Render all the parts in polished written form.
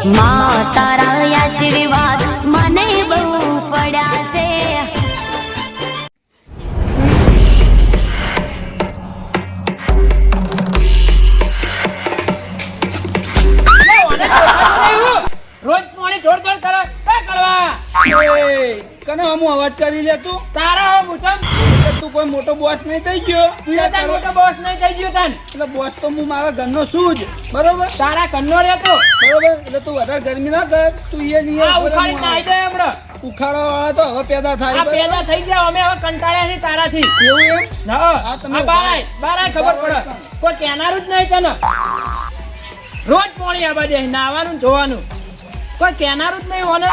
માં તારા આશીર્વાદ મને બહુ પડ્યા છે. રોજ પાણી જોડ કરે કા કરવા કને હમું અવાજ કરી લે તું તારા મુતમ તું કોઈ મોટો બોસ નહીં થઈ ગયો તું તાર મોટો બોસ નહીં થઈ ગયો તન એટલે બોસ તો હું મારા ઘરનો છું જ બરોબર તારા કન્નો રહેતો બરોબર એટલે તું વધારે ગરમી ના કર તું એ નહીં આ ઉખાડી નાઈ દે હમણાં ઉખાડવા વાળા તો હવે પેદા થાય આ પેદા થઈ ગયા અમે હવે કંટાળ્યા છે તારાથી એવું એમ આ બારાય ખબર પડે કોઈ કેનારું જ નહીં તને રોજ પાણી આવા દે નાવાનું ધોવાનું કોઈ કેનારું જ નહીં હોને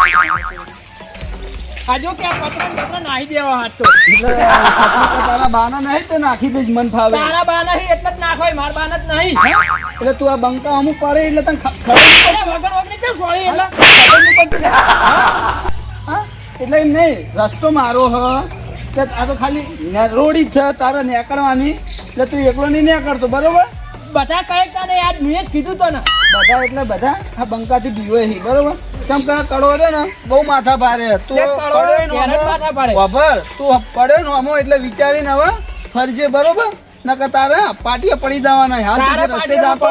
આજો કે આ પત્ર નાહી દેવા હાથ તો તારા બાના નહીં તો નાખી દેજ મન ફાવે તારા બા નહીં એટલે જ નાખોય માર બાના જ નહીં એટલે તું આ બંકા અમુક પડે એટલે તને અરે વગર વગર કેમ સોળી એટલે એટલે એમ નહીં રસ્તો મારો હ આ તો ખાલી રોડી જ છે તારે નીકળવાની એટલે તું એકલો નહીં નીકળતો બરોબર બધા કહે તને યાદ મેં જ કીધું તો ને બધા એટલે બધા આ બંકાથી બીવે છે બરોબર કેમ કે કડો રે ને બહુ માથા ભારે તું પડે નો અમો એટલે વિચારીને હવે ફરજે બરોબર નકર તારે પાટીએ પડી જવાના હાલ તું રસ્તે જાતો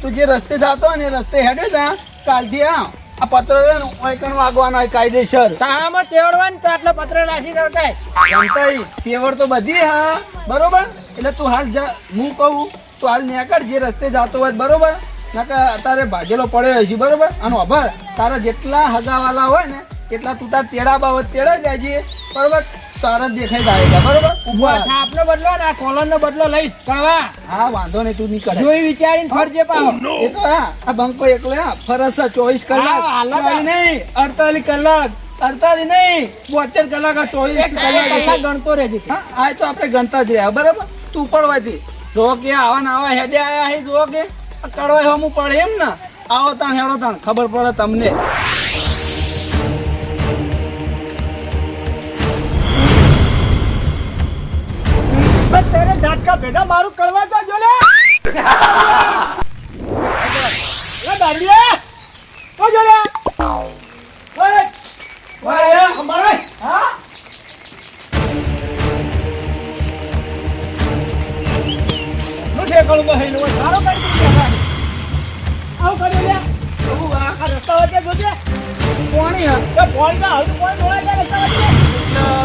તું જે રસ્તે જાતો ને રસ્તે હેડે જા કાલથી આ પત્ર રે ને ઓયકણ વાગવાનો હોય કાયદેસર તારામાં તેવડવાનું તો આટલો પત્ર નાખી દેવતાય જનતાઈ તેવડ તો બધી હા બરોબર એટલે તું હાલ જા હું કહું તું હાલ નીકળ જે રસ્તે જાતો હોય બરોબર નકર અત્યારે ભાજેલો પડ્યો છે બરોબર અને અભર તારા જેટલા હગાવાલા હોય ને એટલા તું તાર તેડા બાબત તેડા જાજે બરોબર તારા દેખાઈ જાય બરોબર આપનો બદલો ને આ કોલન નો બદલો લઈશ કળવા હા વાંધો નહીં તું નીકળ જોઈ વિચારીને ફરજે પાવ એ તો હા આ બંકો એકલો હા ફરજ 24 કલાક નહીં 48 કલાક 48 નહીં 72 કલાક આ 24 કલાક ગણતો રહેજે હા આ તો આપણે ગણતા જ રહ્યા બરાબર તું પડવાથી જો કે આવા ને આવા હેડે આયા હે જો કે કડવાય હમું પડે એમ ને આવો તાણ હેડો તાણ ખબર પડે તમને તેરે ઝાટકા ભેડા મારું કળવા જા જો લે દાડિયા ઓ જો લે ઓય અમારે હા નો ઠેકાણું તો હેલો સારો કરી દીધો આવ કરી લે ઓ આ રસ્તા વચ્ચે જોજે કોણી હા એ પોણી ના હલ પોણી ડોળા જાય રસ્તા વચ્ચે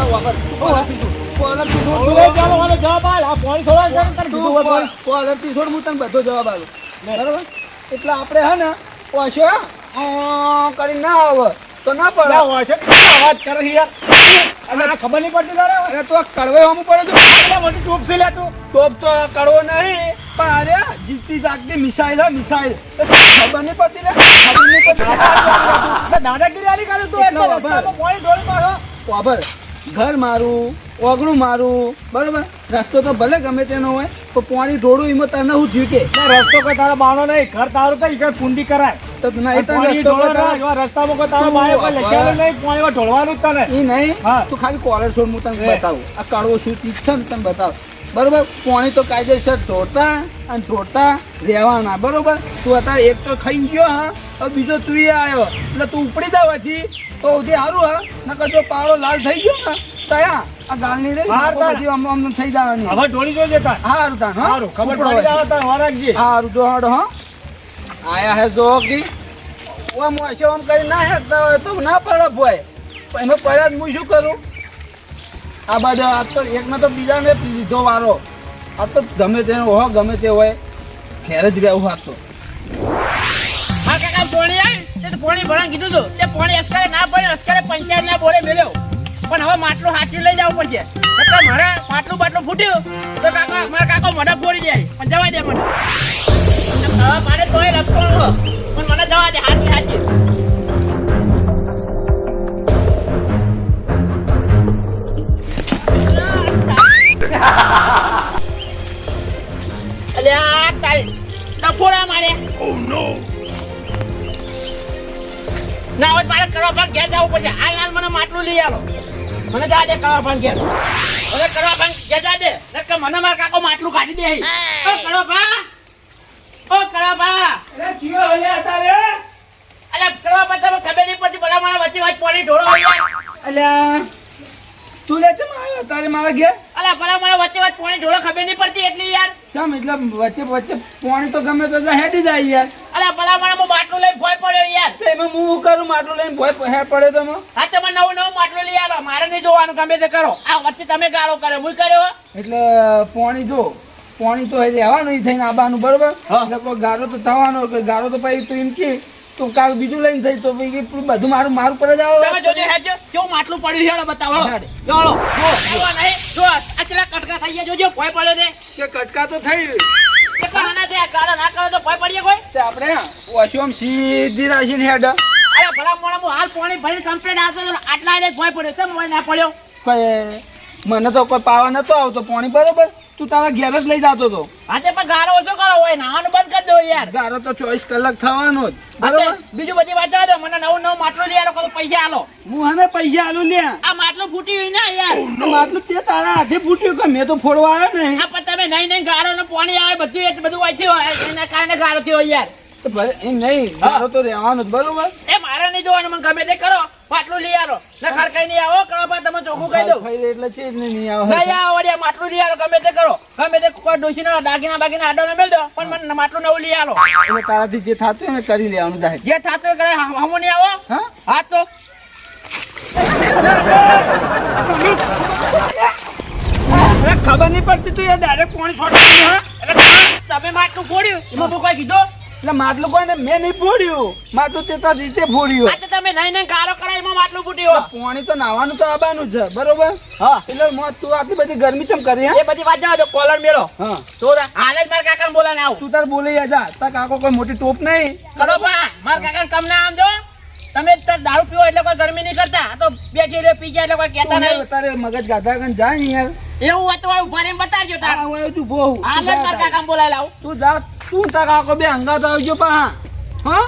વખત જવાબ આલ આ પોણી છોડવા છે તને કોલરથી છોડ હું તને બધો જવાબ આલું બરાબર એટલે આપણે હે ને ઓછો કરી ના આવે તો ના પડે અવાજ કરે યાર અને આ ખબર નહીં પડતી તારે અરે તો કડવે હમું પડે તો આટલા મોટી ટોપ છે લે તું ટોપ તો કડવો નહીં પણ અરે જીતતી જાગતી મિસાઈલ હે મિસાઈલ ખબર નહીં પડતી ને ખબર નહીં પડતી દાદાગીરી આલી કાઢું તું એટલે રસ્તામાં પોણી ઢોળી મારો ખબર ઘર મારું ઓગણું મારું બરોબર રસ્તો તો ભલે ગમે તેનો હોય પણ પાણી ઢોળું એમાં તને હું થયું કે રસ્તો કોઈ તારો બાણો નહીં ઘર તારું તો ઈ કુંડી કરાય તો ના એ તને પાણી રસ્તો ઢોળો ના રસ્તામાં કોઈ તારો બાયો કોઈ લખ્યાનું નહીં પાણી ઢોળવાનું જ તને એ નહીં હા. તું ખાલી કોલર છોડ હું તને બતાવું આ કડવો શું ચીજ છે ને તને બતાવ બરોબર પાણી તો કાયદેસર ઢોળતા અને ઢોળતા રહેવાના બરોબર તું અત્યારે એક તો ખાઈ ગયો હા હવે બીજો તું આવ્યો એટલે તું ઉપડી જવાથી તો ઉધી સારું હા નકર જો પાવડો લાલ થઈ ગયો ને તયા આ ગાલની રહી બધી આમ થઈ જવાની હવે ઢોળી જોજે તાર હારું તાન હા સારું ખબર પડી જાવ તાર વારાગજી હારું જો હાડો હા આયા હે જો કી ઓમ ઓછો આમ કરી ના હેકતા હોય તો ના પડે ભોય એમાં પડ્યા હું શું કરું આ બધા આ તો એકમાં તો બીજાને લીધો વારો આ તો ગમે તે હો ગમે તે હોય ઘેર જ રહેવું આ તો હા કાકા પોણી આય તે પોણી ભરણ કીધું તું તે પોણી અસ્કરે ના પડે અસ્કરે પંચાયત ના બોલે મેલ્યો પણ હવે માટલું હાચવી લઈ જવું પડશે એટલે મારા માટલું બાટલું ફૂટ્યું તો કાકા મારા કાકો મને ફોડી દે પણ જવા દે મને હવે મારે તોય લપસવાનું પણ મને જવા દે હાચવી હાચવી અલ્યા તારી ડફોડા મારે ના હોય મારે કરવા ભાગ ઘેર જવું પડશે હાલ મને માટલું લઈ આવો મને જા દે કરવા ભાગ ઘેર મને કરવા ભાગ ઘેર જા દે નકર મને મારા કાકો માટલું કાઢી દે ઓ કરવા ભા અરે ચિયો હલ્યા તારે મારા વચ્ચે વચ્ચે પાણી ઢોળો હોય યાર. અલ્યા તું લે ચમ આવ્યો તારે મારા ઘેર અલા ભલા મારા વચ્ચે વચ્ચે પાણી ઢોળો ખબર નહીં પડતી એટલી યાર. ચમ એટલે વચ્ચે વચ્ચે પાણી તો ગમે તો હેડી જાય યાર અલા ભલા મારા હું માટલું લઈને ભોય પડ્યો યાર. તો એમાં હું શું કરું માટલું લઈને ભોય હે પડે તો એમાં? હા તમે નવું માટલું લઈ આલો, મારે નહીં જોવાનું, ગમે તે કરો. આ વચ્ચે તમે ગાળો કર્યો, હું કર્યો. એટલે પાણી જો પાણી તો એ રહેવાનું ઈ થઈને આબાનું બરોબર એટલે કોઈ ગારો તો થવાનો કોઈ ગારો તો પછી તું એમ કે તો કાલ બીજું લઈને થઈ તો પછી બધું મારું પર જ તમે આવે જોજો હેડજો કેવું માટલું પડ્યું છે, હેડો બતાવો. હેડ. ચાલો જો એવા નહીં જો આ ચેલા કટકા થઈ ગયા, જોજો ભોય પડ્યો છે. કે કટકા તો થઈ એ પણ આના જે આ ગાળો ના કરો તો ભોય પડીએ કોઈ. તે આપણે વોશરૂમ સીધી રાખીને હેડ અરે ભલા મોણા હું હાલ પાણી ભરીને કમ્પ્લેટ આવતો હતો, આટલા એને ભોય પડ્યો, કેમ ભોય ના પડ્યો? કોઈ મને તો કોઈ પાવા નતો આવતો પાણી બરોબર તું તારા ઘેર જ લઈ જતો તો હા તે પણ ગાળો ઓછો કરો હોય, નાવાનું બંધ કરી દો યાર. ગારો તો 24 કલાક થવાનો જ હા તે બરોબર બીજું બધી વાત જવા દો, મને નવું માટલું લઈ આલો, કોઈ પૈસા આલો. હું હવે પૈસા આલું લે આ માટલું ફૂટ્યું ના યાર. માટલું તે તારા હાથે ફૂટ્યું કે મેં તો ફોડવા આવ્યો નહીં આ પણ તમે નહીં નહીં ગાળો ને પાણી આવે બધું એ બધું વાંચ્યું હોય એના કારણે ગાળો થયો યાર. તો ભલે એમ નહીં ગારો તો રહેવાનો જ બરોબર એ મારે નહીં જોવાનું, મને ગમે તે કરો, માટલું લઈ આલો ને ખરકાઈ નહીં આવો કરો, પણ તમે ચોખ્ખું કહી દઉં. થઈ એટલે છે જ નહીં નહીં આવે આવો વળી, માટલું લઈ આલો, ગમે તે કરો, ગમે તે કોઈ ડોશીના દાગીના બાગીના આડો ને મેળ દો, પણ મને માટલું નવું લઈ આલો. એટલે તારાથી જે થતું હોય ને કરી લેવાનું જાય જે થાતું કરે હમો નહીં આવો. હા હા તો અરે ખબર નહીં પડતી તું યાર ડાયરેક્ટ પાણી છોડવાનું હા એટલે તમે માટલું ફોડ્યું એમાં હું કોઈ કીધું? એટલે માટલું કોઈને મેં નહીં ફોડ્યું માટલું તે તો રીતે ફોડ્યું આ તો તમે નહીં નહીં ગાળો કરાય એમાં માટલું ફૂટ્યું. પાણી તો નાવાનું તો આવવાનું છે બરોબર હા એટલે તું આટલી બધી ગરમી ચમ કરી હા એ બધી વાત જવા દો, કોલર મેલો હા તો હાલ જ મારા કાકાને બોલાને આવું. તું તાર બોલી જા તાર કાકો કોઈ મોટી ટોપ નહીં કરો બા મારા કાકાને કમ ના આમ જો, તમે તાર દારૂ પીવો એટલે કોઈ ગરમી નહીં કરતા, આ તો બેઠી રે પી જાય એટલે કોઈ કહેતા નહીં. તારે મગજ ગાધા કન જાય ને યાર એવું હોય તો ઉભા રહીને બતાવજો તાર. આ હોય તું બહુ હાલ જ મારા કાકાને બોલાય લાવું. તું જા તું તાર કાકો બે હંગાત આવજો પા હા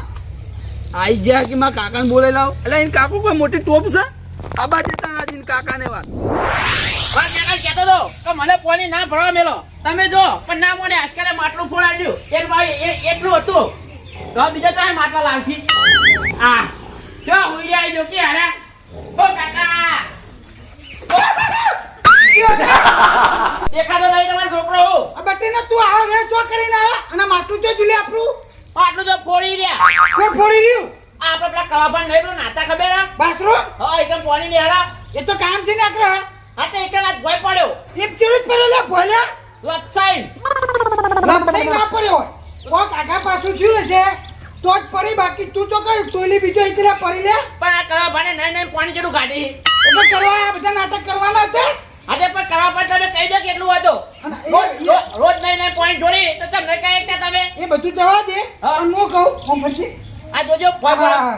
આઈ ગયા કે મારા કાકાને બોલાઈ લાવ એટલે એને કાકો કોઈ મોટી ટોપ છે આ બાજુ તારા આજીને કાકાને વાત મારા કાકા કહેતો હતો કે મને પાણી ના ભરવા મેલો, તમે જો પણ ના મને આજકાલ માટલું ફોડાડ્યું એક ભાઈ એટલું હતું તો બીજા તો માટલા લાવશી. આ જો હુઈ આવી જો કે અરે ઓ કાકા દેખાતો નહીં તમારો છોકરો હું. બટીને તું આવ રે ચો કરીને આવ અને માટલું જો જુલે આપણું માટલું તો ફોડી રહ્યા. કોણ ફોડી રહ્યું આ આપણે પેલા કવાભાન નહીં પેલો નાતા ખબર હે? બાસરો હા એકદમ પાણી નહીં હારા. એ તો કામ છે ને આકરે હા તો એક જ ભોય પડ્યો એક ચીડું જ પડ્યો લે ભોલ્યા લપસાઈ. લપસાઈ ના પડ્યો હોય કોક આગા પાછું થયું હશે તો જ પડી, બાકી તું તો કઈ ટોલી બીજો ઇતરા પડી લે પણ આ કવાભાને નહીં નહીં પાણી જેટલું કાઢી. એટલે કરવા આ બધા નાટક કરવાના હતા આજે પણ કવાભાન તમે કહી દો કેટલું હતું. અને રોજ નહીં નહીં પાણી ઢોળી તો તમને કહી એકતા તમે એ બધું જવા દે હા. અને હું કહું હું પછી આ જોજો ભોય આ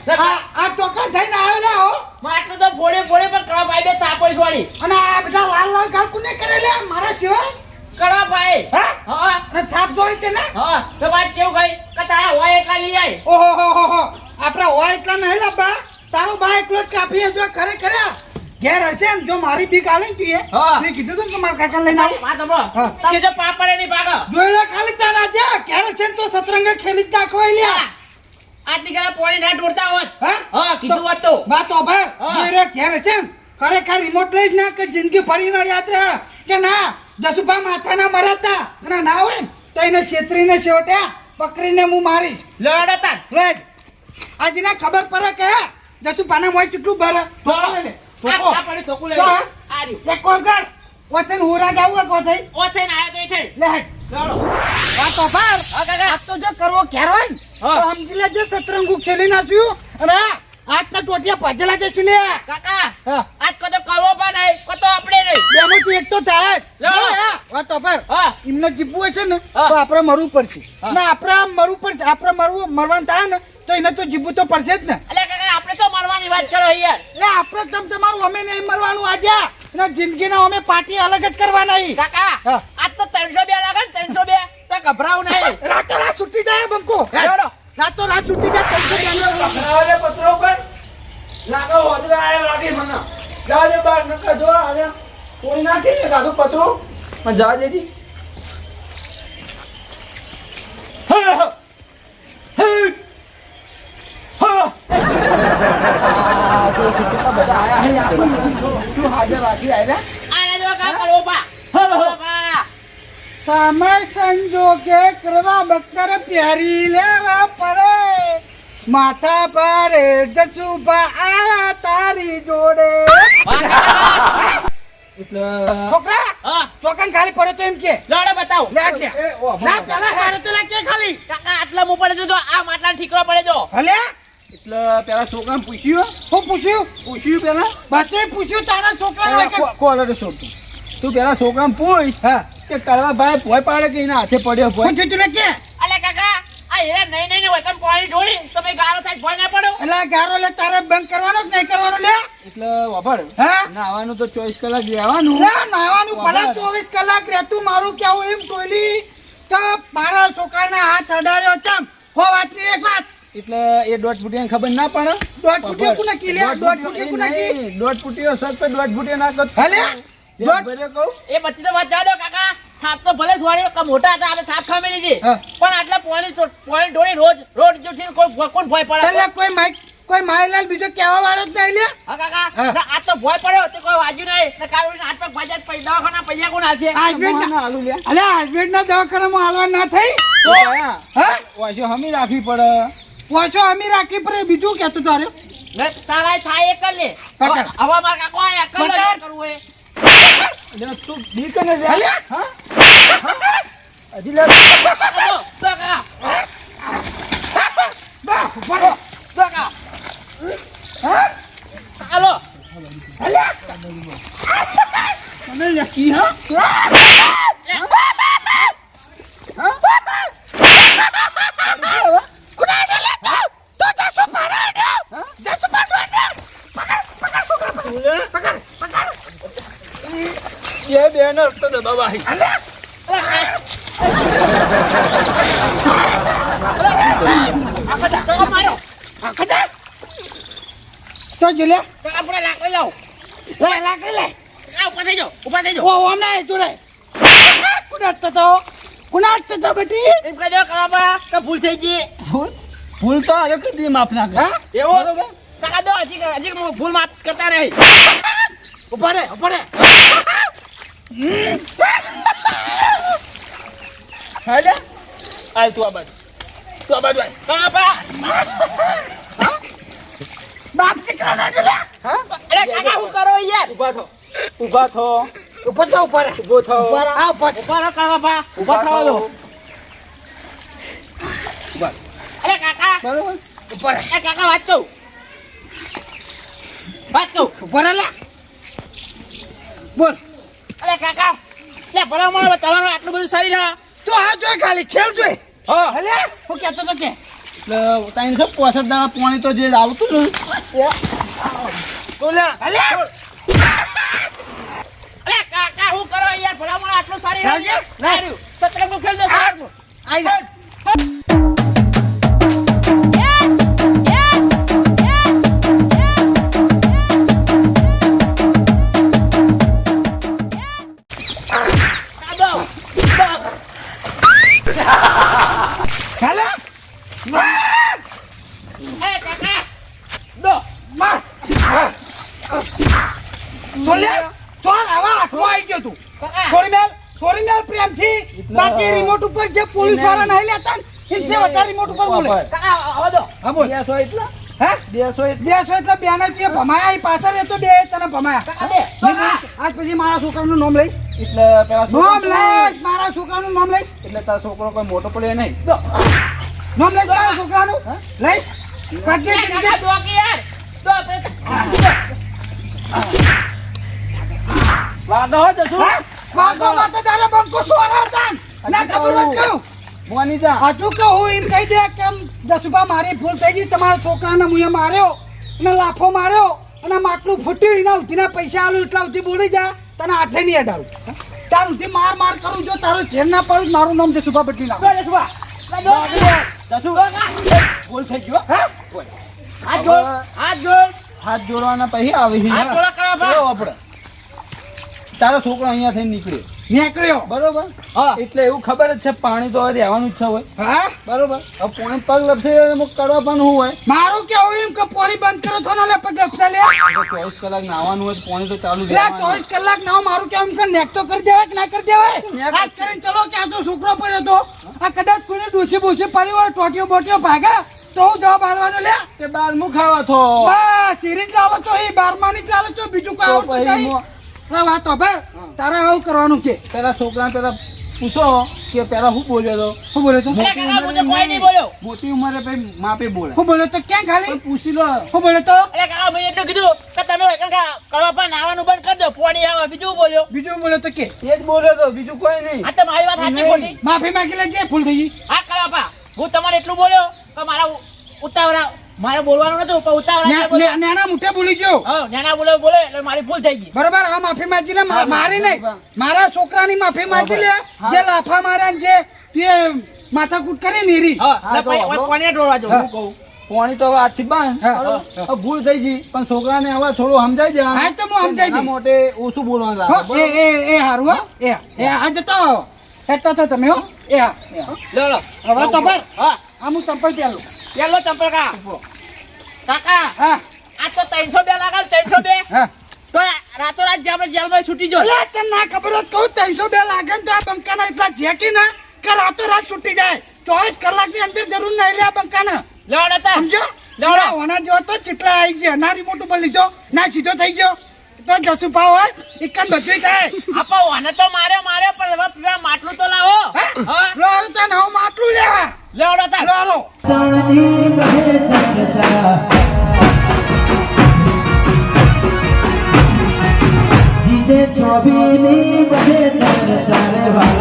પડે. આ ટોકા થઈને આવેલા હો માટલું તો ફોડે પણ કવાભાઈ બે તાપોઈ છોડી. અને આ બધા લાલ લાલ ગાળ કોને કરેલા મારા સિવાય કવાભાઈ હા હા અને થાપ જોઈ તેને હા તો વાત કેવું ગઈ કે તારા હોય એટલા લઈ આય. ઓહો હો હો હો આપણા હોય એટલા નહીં લાબા તારો બા એકલો જ કાપી જો ખરે ખરે ઘેર હશે ને જો મારી બીક આલે ને તું હા. મેં કીધું તું કે મારા કાકા લઈને આવું વાત સાંભળો. હા. તમે જો પાપડે નહીં ભાગો. જોઈ લે ખાલી તારા જા ઘેર હશે ને તો સતરંગ ખેલી જ નાખો લ્યા આટલી ઘણા પાણી ના ઢોળતા હોત. હા હા કીધું હોત તો. બા તો ભાઈ હા. જોઈ રે ઘેર હશે ને ખરેખર રિમોટ લઈ જ ના કે જિંદગી ભરી ના યાદ રહે કે ના જસુભા માથાના મરાતા અને ના હોય ને તો એને છેતરીને છેવટે પકડીને હું મારીશ લડતા રેડ આજના ખબર પડે કે જસુભાના મોય કેટલું ભરે ઠોકો લે ઠોકો આ પડી ધોકું લઈ તો લો. હા. આ રહ્યું. એક કોલ કર વતન હુરા જાવું કો થઈ ઓ થઈને આયો તો એ થઈ. લે હેડ ચાલો. વાત તો ભાર હા કાકા. આજ તો જો કરવો ઘેર હોય ને હા. તો સમજી લેજે સતરંગુ ખેલી નાખ્યું અને આજના ટોટિયા ભજેલા જશે લે કાકા હા આજ કો તો કરવો પણ નહીં કો તો આપણે નહીં. બેમાંથી એક તો થાય જ. લો. જો હા, વાત તો ભાર હા એમને જીવવું હશે ને હા. તો આપણે મરવું પડશે હા. ના આપણે મરવું પડશે આપણે મરવાનું થાય ને તો એને તો જીવવું તો પડશે જ ને એટલે કાકા આપણે તો મરવાની વાત કરો યાર. એટલે આપણે તમારું અમે નહીં મરવાનું આજે અને જિંદગીના અમે પાર્ટી અલગ જ કરવાના ઈ. કાકા હા. આજ તો 302 લાગે ને 302 તો ગભરાવ નહીં. રાતો રાત છૂટી જાય બંકો હેડો. રાતો રાત છૂટી જાય 302 પકડાવે પત્રો પર લાગો હોદરા આયા લાગે મને જવા દે બાર નકા જો હવે કોઈ નાખી ને કાઢું પત્રો પણ જવા દેજી હા હા હા આયા હે આપણને શું હાજર રાખી આયા આને જો કા કરો બા બા સમય સંજોગે કરવા બખ્તર પ્યારી લેવા પડે માથા પર જસુભા આયા તારી જોડે એટલે છોકરા હા ચોકન ખાલી પડે તો એમ કે લડે બતાવો લે કે ના પેલા હારે તો લે કે ખાલી કાકા આટલા મો પડે તો આ માટલા ઠીકરો પડે જો હલે એટલે પેલા છોકરાને પૂછ્યું હું પૂછ્યું પેલા બચ્ચે પૂછ્યું તારા છોકરા કોલર છોકરું તું પેલા છોકરાને પૂછ હા કે કડવા ભાઈ ભોય પાડે કે એના હાથે પડ્યો ભોય પૂછ્યું તું ને કે અલે કાકા આ હેરા નહીં નહીં હોય તમે પાણી ઢોળી તમે ગારો થાય ભોય ના પડો એટલે ગારો લે તારે બંધ કરવાનો કે નહીં કરવાનો લે એટલે વફાડ હા નાવાનું તો 24 કલાક રહેવાનું લે નાવાનું ભલા 24 કલાક રહેતું મારું કેવું એમ ટોલી તો મારા છોકરાના હાથ અડાડ્યો ચમ હો વાતની એક વાત એટલે એ દોઢ ફૂટિયાને ખબર ના પડે દોઢ ફૂટિયો કોને કી લે દોઢ ફૂટિયો કોને કી દોઢ ફૂટિયો સર પે દોઢ ફૂટિયો ના કર હલે દોઢ બરે કહું એ બધી તો વાત જાડો કાકા થાપ તો ભલે સ્વાળી કા મોટા હતા આપણે થાપ ખામી લીધી હા. પણ આટલા પાણી ઢોળી રોડ જુઠીને કોણ ભોય પડે એટલે કોઈ માયલાલ બીજો કહેવા વાળો જ નહીં લે હા કાકા હા. ના, આ તો ભોય પડ્યો તો કોઈ વાજ્યું નહીં ને કાલ હાથ પગ ભાજ્યા પૈસા દવાખાના પૈસા કોણ હાલશે હાર્ટબીટ ના આલુ લે અલે હાર્ટબીટ ના દવાખાનામાં હાલવા ના થઈ તો આયા હા વાસો હમી રાખવી પડે વાંચો અમી રાખી પર બીજું કહેતું તારે ને તારા થાય એક લે પકડ. હવે માર કાકો આયા કલ પકડ. કરવું હે એટલે તું દી કને લે હલે હા હજી લે તો કાકા પડો તો કાકા હા હાલો હલે તમે લખી હા ये બેનર તો દબાવાઈ કાકા મારો તો જલે કાકા પૂરા લાકડી લાવ લે લાકડી લે આ ઉભા થઈ જાઓ ઓ ઓમ ના તું રે કુનાટ તો બેટી એમ કહી દો કાકા કે ભૂલ થઈ ગઈ ભૂલ તો હવે કદી માફ ના કર હા એવું બરોબર કાકા દો હજી હું ભૂલ માફ કરતા નહીં ઉપર રે હાલે આય તું આ બાજુ આય કાકા બાપ દીકરા ના લે હા અરે કાકા શું કરો યાર ઊભા થો ઉપર તો ઉપર ઊભો થો આ ઉપર ઉભા રહો કાકા ઊભા થવા દો અરે કાકા બરોબર ઉપર એ કાકા વાત કહું ઉપર લે બોલ અરે કાકા લે ભલા માણસ તમારું આટલું બધું શરીર હા તું આ જોઈ ખાલી ખેલ જોઈ હા હલે હું કહેતો તો કે એટલે તાઈને સબ 65 દાણા પાણી તો જે આવતું ને બોલ્યા હલે અરે કાકા શું કરો યાર ભલા માણસ આટલું શરીર હા લાવજે, લાવ. સત્રંગનું ખેલ દો સાહેબ આઈ જા હલે એ કાકા દો માર સોલે સોર આવા હાથમાં આવી ગયો તું છોડી મેલ પ્રેમથી બાકી રિમોટ ઉપર જે પોલીસ વાળા નહીં લેતા ને એનથી વધારે રિમોટ ઉપર બોલે કાકા આવા દો હા બોલ 200 એટલા હે 200 200 એટલે બેના જે ભમાયા એ પાછળ એ તો બે તને ભમાયા કાકા દે આજ પછી મારા છોકરાનું નામ લઈશ એટલે પેલા નામ લઈશ મારા છોકરાનું નામ લઈશ એટલે તારો છોકરો કોઈ મોટો પડે નહીં નામ લઈશ મારા છોકરાનું લઈશ પાછી કાકા દો કે યાર દો વાદો હો જસુ વાગો માતો તારે બંકો સોરા હતા ના ખબર જ કહું મોની જા હજુ કહું એમ કહી દે કે દસુભા મારી ભૂલ થઈ ગઈ તમારા છોકરાને મુએ માર્યો અને લાફો માર્યો અને માટલું ફૂટ્યું એના ઉધીના પૈસા આલું એટલા ઉધી બોલી જા તને હાથે નહીં અડાવું તાર ઉધી માર કરું જો તારો ઝેર ના પડું મારું નામ જસુભા બદલી નાખ જસુ બોલ થઈ ગયો હે હાથ જોડ હાથ જોડવાના પછી આવી હાથ જોડો કરો બા આપણે તારો છોકરો અહીંયા થઈને નીકળ્યો નીકળ્યો બરોબર હા. એટલે એવું ખબર જ છે પાણી તો હવે રહેવાનું જ છે હોય હા બરોબર હવે પાણી પગ લપસે અમુક કરવા પણ શું હોય મારું કેવું એમ કે પાણી બંધ કરો છો ને લે પગ લપસા લે 24 કલાક નાહવાનું હોય તો પાણી તો ચાલુ જ લે રહેવાનું. 24 કલાક ના મારું કેવું એમ કે નેક તો કરી દેવાય કે ના કરી દેવાય નેક. આજ કરીને ચલો કે આ તો છોકરો પડ્યો તો આ કદાચ કોઈને ડોસી બોસી પડી હોય ટોટીઓ બોટીઓ ભાગા તો હું જવાબ આલવાનો લે તે બારમું ખાવા થો બસ સિરીજ લાવો છો એ 12માની જ લાવો છો બીજું કોઈ તો આવડતું પછી નહીં મો- હવે વાત તો ભાઈ તારે આવું કરવાનું કે પેલા છોકરાને પેલા પૂછો કે પેલા શું બોલ્યો તો શું બોલે તો અરે કાકા હું તો કોઈ નહીં બોલ્યો. મોટી ઉંમરે ભાઈ માપે બોલે શું બોલે તો ક્યાં ખાલી પણ પૂછી લો શું બોલે તો અરે કાકા મેં એટલું કીધું કે તમે કડવા પર નાવાનું બંધ કરી દો પોણી આવે બીજું બોલ્યો. બીજું બોલે તો કે એ જ બોલ્યો તો બીજું કોઈ નહીં આ તો મારી વાત સાચી ખોટી. માફી માંગી લેજે ભૂલ થઈ ગઈ હા કડવા હું તમારે એટલું બોલ્યો કે મારા ઉતાવળા મારે બોલવાનું નતું પણ ઉતાવળા બોલ્યો. નાના મોઢે બોલી ગયો હા નાના બોલે એટલે મારી ભૂલ થઈ ગઈ. બરોબર હવે માફી માંગી લે મારી નહીં મારા છોકરાની માફી માંગી લે જે લાફા માર્યા ને જે તે માથાકૂટ કરી નીરી હા હા, એટલે તો પછી આપણો- પોણીએ ઢોળવા જવું. હું કહું પાણી તો હવે આજથી બંધ હા. બરોબર? હવે ભૂલ થઈ ગઈ પણ છોકરાને હવે થોડું સમજાઈ દે હા, તો હું સમજાઈ દઈશ. મોટે ઓછું બોલવાનું હો, રાખે, બરોબર? એ હારું હો એ આ જતો આવો હેઠતા તો તમે હો એ હા લો હવે તો ભાઈ હા આ હું ચંપલ પહેલું પેલો ચંપલ કાકા હા આ તો 302 લાગે 302 હા તો રાતોરાત જે આપણે જેલમાં છૂટી જો. એટલે તને ના ખબર હોત કહું 302 લાગે ને તો આ બંકાના એટલા જેટી ના કે રાતો રાત છૂટી જાય 24 કલાકની અંદર જરૂર નહીં લે આ બંકાના લેવડો તા સમજો લેવડો. ના હોના જેવો તો ચીટલા આવી ગયા ના રિમોટ ઉપર લીધો ના સીધો થઈ ગયો તો જસુ ભાવ હોય એકન બધું થાય આપો વાને તો માર્યો પણ હવે પીવા માટલું તો લાવો. હા લો અરે તને હું માટલું લેવા લેવડો તા લો લો જીતે ચોબીની બધે તારે તારે વાળા